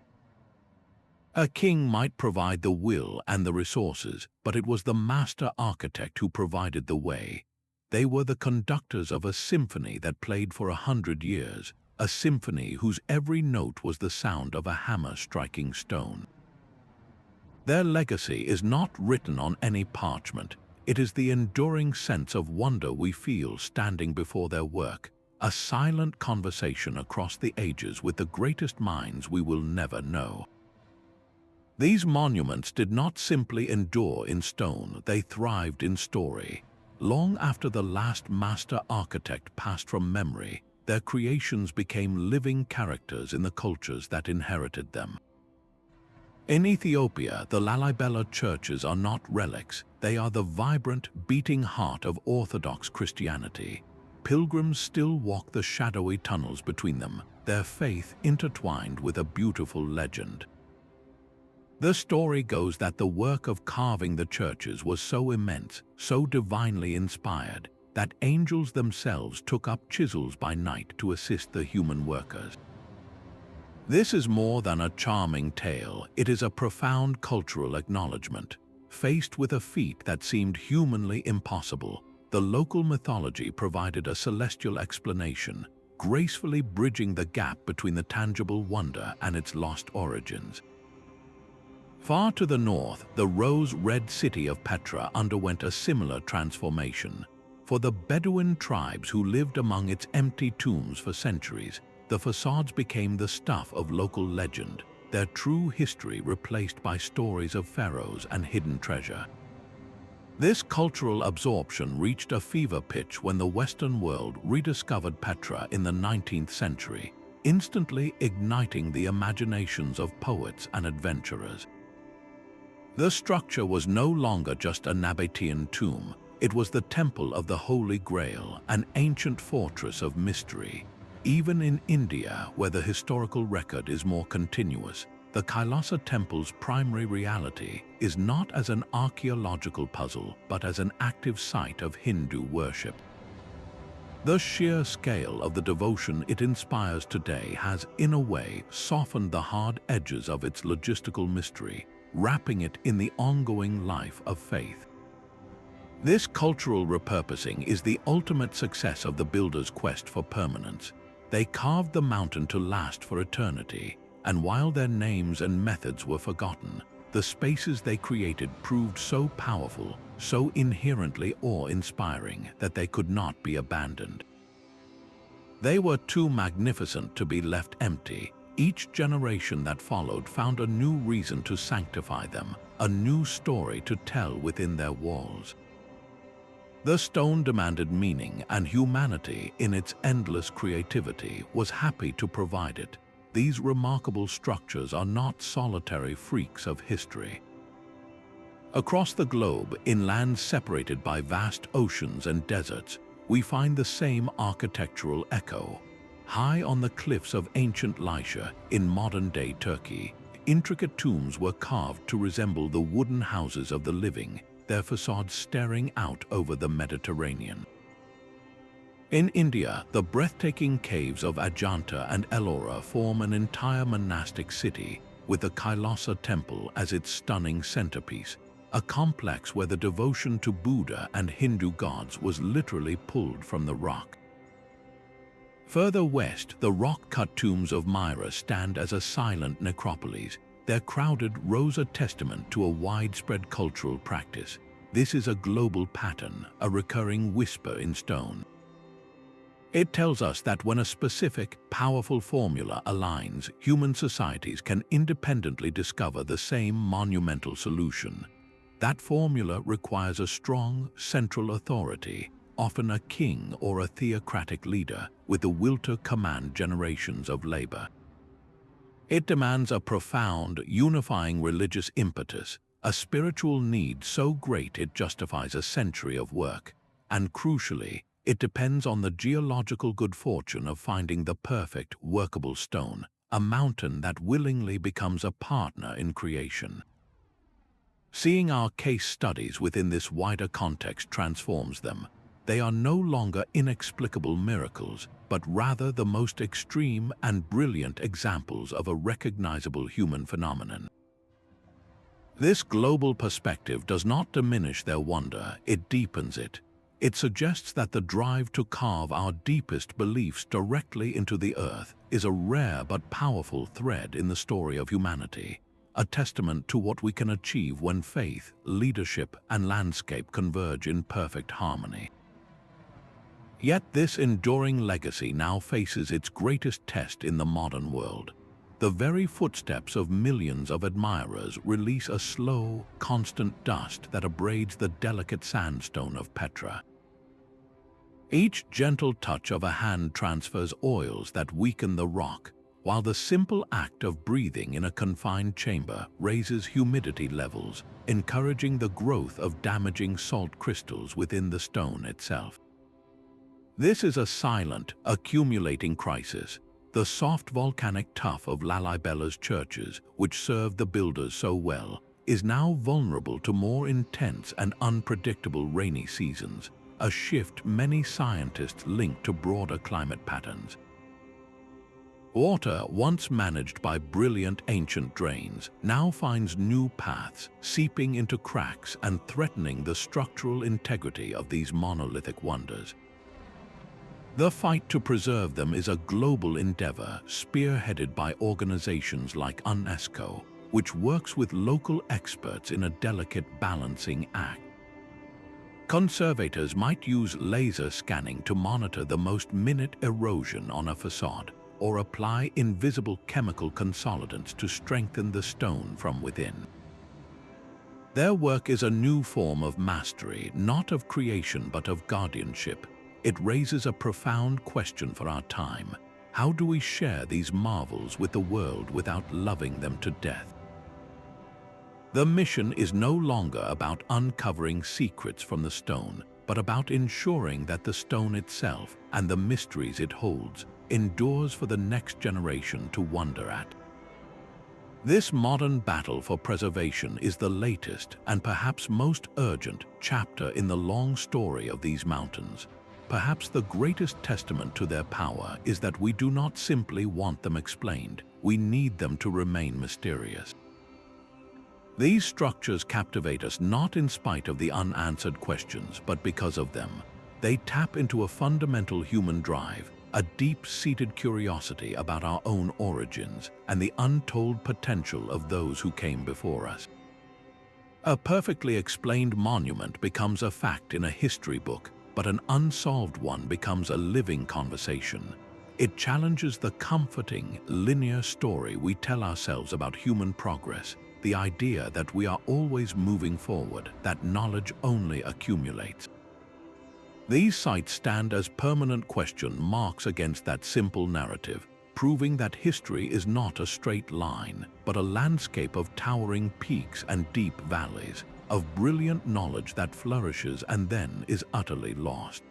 A king might provide the will and the resources, but it was the master architect who provided the way. They were the conductors of a symphony that played for 100 years, a symphony whose every note was the sound of a hammer striking stone. Their legacy is not written on any parchment. It is the enduring sense of wonder we feel standing before their work, a silent conversation across the ages with the greatest minds we will never know. These monuments did not simply endure in stone, they thrived in story. Long after the last master architect passed from memory, their creations became living characters in the cultures that inherited them. In Ethiopia, the Lalibela churches are not relics, they are the vibrant, beating heart of Orthodox Christianity. Pilgrims still walk the shadowy tunnels between them, their faith intertwined with a beautiful legend. The story goes that the work of carving the churches was so immense, so divinely inspired, that angels themselves took up chisels by night to assist the human workers. This is more than a charming tale, it is a profound cultural acknowledgement. Faced with a feat that seemed humanly impossible, the local mythology provided a celestial explanation, gracefully bridging the gap between the tangible wonder and its lost origins. Far to the north, the rose-red city of Petra underwent a similar transformation. For the Bedouin tribes who lived among its empty tombs for centuries, the facades became the stuff of local legend, their true history replaced by stories of pharaohs and hidden treasure. This cultural absorption reached a fever pitch when the Western world rediscovered Petra in the 19th century, instantly igniting the imaginations of poets and adventurers. The structure was no longer just a Nabatean tomb, it was the temple of the Holy Grail, an ancient fortress of mystery. Even in India, where the historical record is more continuous, the Kailasa temple's primary reality is not as an archaeological puzzle, but as an active site of Hindu worship. The sheer scale of the devotion it inspires today has, in a way, softened the hard edges of its logistical mystery, wrapping it in the ongoing life of faith. This cultural repurposing is the ultimate success of the builders' quest for permanence. They carved the mountain to last for eternity, and while their names and methods were forgotten, the spaces they created proved so powerful, so inherently awe-inspiring that they could not be abandoned. They were too magnificent to be left empty. Each generation that followed found a new reason to sanctify them, a new story to tell within their walls. The stone demanded meaning, and humanity, in its endless creativity, was happy to provide it. These remarkable structures are not solitary freaks of history. Across the globe, in lands separated by vast oceans and deserts, we find the same architectural echo. High on the cliffs of ancient Lycia, in modern-day Turkey, intricate tombs were carved to resemble the wooden houses of the living, their facades staring out over the Mediterranean. In India, the breathtaking caves of Ajanta and Ellora form an entire monastic city, with the Kailasa temple as its stunning centerpiece, a complex where the devotion to Buddha and Hindu gods was literally pulled from the rock. Further west, the rock-cut tombs of Myra stand as a silent necropolis, their crowded rows a testament to a widespread cultural practice. This is a global pattern, a recurring whisper in stone. It tells us that when a specific, powerful formula aligns, human societies can independently discover the same monumental solution. That formula requires a strong, central authority, often a king or a theocratic leader, with the will to command generations of labor. It demands a profound, unifying religious impetus, a spiritual need so great it justifies a century of work, and crucially, it depends on the geological good fortune of finding the perfect, workable stone, a mountain that willingly becomes a partner in creation. Seeing our case studies within this wider context transforms them. They are no longer inexplicable miracles, but rather the most extreme and brilliant examples of a recognizable human phenomenon. This global perspective does not diminish their wonder, it deepens it. It suggests that the drive to carve our deepest beliefs directly into the earth is a rare but powerful thread in the story of humanity, a testament to what we can achieve when faith, leadership, and landscape converge in perfect harmony. Yet this enduring legacy now faces its greatest test in the modern world. The very footsteps of millions of admirers release a slow, constant dust that abrades the delicate sandstone of Petra. Each gentle touch of a hand transfers oils that weaken the rock, while the simple act of breathing in a confined chamber raises humidity levels, encouraging the growth of damaging salt crystals within the stone itself. This is a silent, accumulating crisis. The soft volcanic tuff of Lalibela's churches, which served the builders so well, is now vulnerable to more intense and unpredictable rainy seasons, a shift many scientists link to broader climate patterns. Water, once managed by brilliant ancient drains, now finds new paths, seeping into cracks and threatening the structural integrity of these monolithic wonders. The fight to preserve them is a global endeavor spearheaded by organizations like UNESCO, which works with local experts in a delicate balancing act. Conservators might use laser scanning to monitor the most minute erosion on a facade, or apply invisible chemical consolidants to strengthen the stone from within. Their work is a new form of mastery, not of creation but of guardianship. It raises a profound question for our time. How do we share these marvels with the world without loving them to death? The mission is no longer about uncovering secrets from the stone, but about ensuring that the stone itself and the mysteries it holds endures for the next generation to wonder at. This modern battle for preservation is the latest and perhaps most urgent chapter in the long story of these mountains. Perhaps the greatest testament to their power is that we do not simply want them explained, we need them to remain mysterious. These structures captivate us not in spite of the unanswered questions, but because of them. They tap into a fundamental human drive, a deep-seated curiosity about our own origins and the untold potential of those who came before us. A perfectly explained monument becomes a fact in a history book, but an unsolved one becomes a living conversation. It challenges the comforting, linear story we tell ourselves about human progress, the idea that we are always moving forward, that knowledge only accumulates. These sites stand as permanent question marks against that simple narrative, proving that history is not a straight line, but a landscape of towering peaks and deep valleys, of brilliant knowledge that flourishes and then is utterly lost.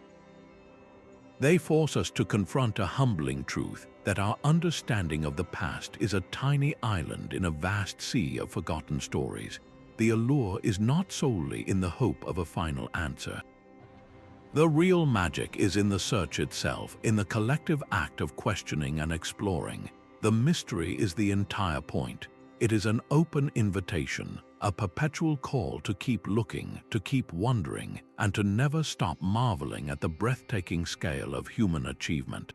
They force us to confront a humbling truth that our understanding of the past is a tiny island in a vast sea of forgotten stories. The allure is not solely in the hope of a final answer. The real magic is in the search itself, in the collective act of questioning and exploring. The mystery is the entire point. It is an open invitation, a perpetual call to keep looking, to keep wondering, and to never stop marveling at the breathtaking scale of human achievement.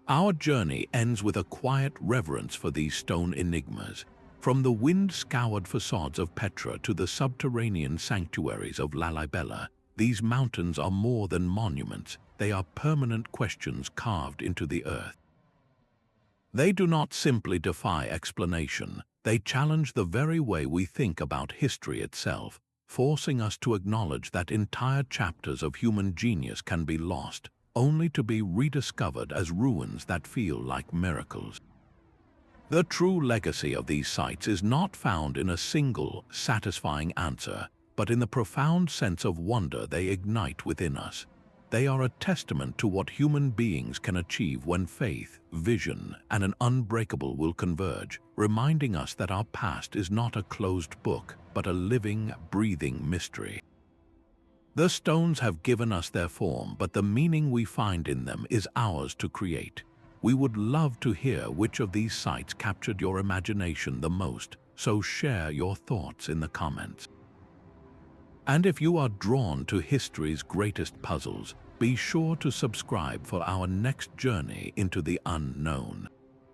Our journey ends with a quiet reverence for these stone enigmas. From the wind-scoured facades of Petra to the subterranean sanctuaries of Lalibela, these mountains are more than monuments. they are permanent questions carved into the earth. They do not simply defy explanation, they challenge the very way we think about history itself, forcing us to acknowledge that entire chapters of human genius can be lost, only to be rediscovered as ruins that feel like miracles. The true legacy of these sites is not found in a single, satisfying answer, but in the profound sense of wonder they ignite within us. They are a testament to what human beings can achieve when faith, vision, and an unbreakable will converge, reminding us that our past is not a closed book, but a living, breathing mystery. The stones have given us their form, but the meaning we find in them is ours to create. We would love to hear which of these sites captured your imagination the most, so share your thoughts in the comments. And if you are drawn to history's greatest puzzles, be sure to subscribe for our next journey into the unknown.